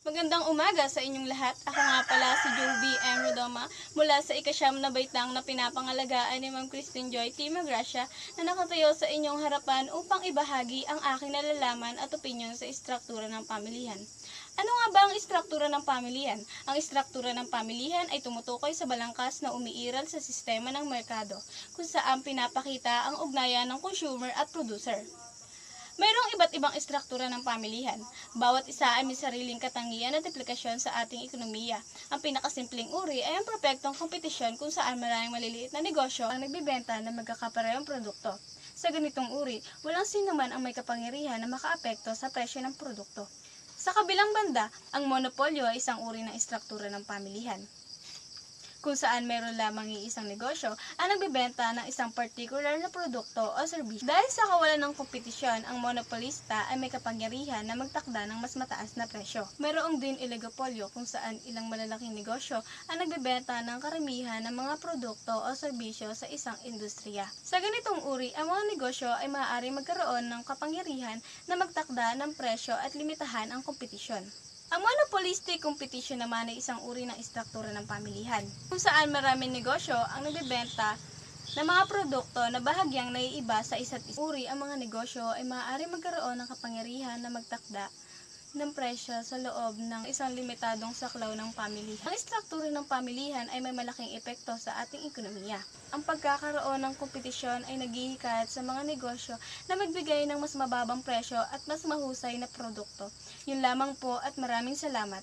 Magandang umaga sa inyong lahat. Ako nga pala si Joby M. Rodoma mula sa ikasyam na baitang na pinapangalagaan ni Ma'am Christine Joy T. Magracia na nakatayo sa inyong harapan upang ibahagi ang aking nalalaman at opinyon sa istruktura ng pamilihan. Ano nga ba ang istruktura ng pamilihan? Ang istruktura ng pamilihan ay tumutukoy sa balangkas na umiiral sa sistema ng merkado kung saan pinapakita ang ugnayan ng consumer at producer. Mayroong iba't ibang istruktura ng pamilihan. Bawat isa ay may sariling katangian at implikasyon sa ating ekonomiya. Ang pinakasimpleng uri ay ang perpektong kompetisyon kung saan maraming maliliit na negosyo ang nagbibenta ng magkakaparehong produkto. Sa ganitong uri, walang sino man ang may kapangyarihan na makaapekto sa presyo ng produkto. Sa kabilang banda, ang monopolyo ay isang uri ng istruktura ng pamilihan, kung saan mayroon lamang iisang negosyo ang nagbebenta ng isang particular na produkto o serbisyo. Dahil sa kawalan ng kompetisyon, ang monopolista ay may kapangyarihan na magtakda ng mas mataas na presyo. Mayroong din oligopolyo kung saan ilang malalaking negosyo ang nagbebenta ng karamihan ng mga produkto o serbisyo sa isang industriya. Sa ganitong uri, ang mga negosyo ay maaaring magkaroon ng kapangyarihan na magtakda ng presyo at limitahan ang kompetisyon. Ang monopolistic competition naman ay isang uri ng istruktura ng pamilihan, kung saan maraming negosyo ang nagbebenta ng mga produkto na bahagyang naiiba sa isa't isa. Uri ang mga negosyo ay maaaring magkaroon ng kapangyarihan na magtakda ng presyo sa loob ng isang limitadong saklaw ng pamilihan. Ang istruktura ng pamilihan ay may malaking epekto sa ating ekonomiya. Ang pagkakaroon ng kompetisyon ay naghihikayat sa mga negosyo na magbigay ng mas mababang presyo at mas mahusay na produkto. Yun lamang po at maraming salamat.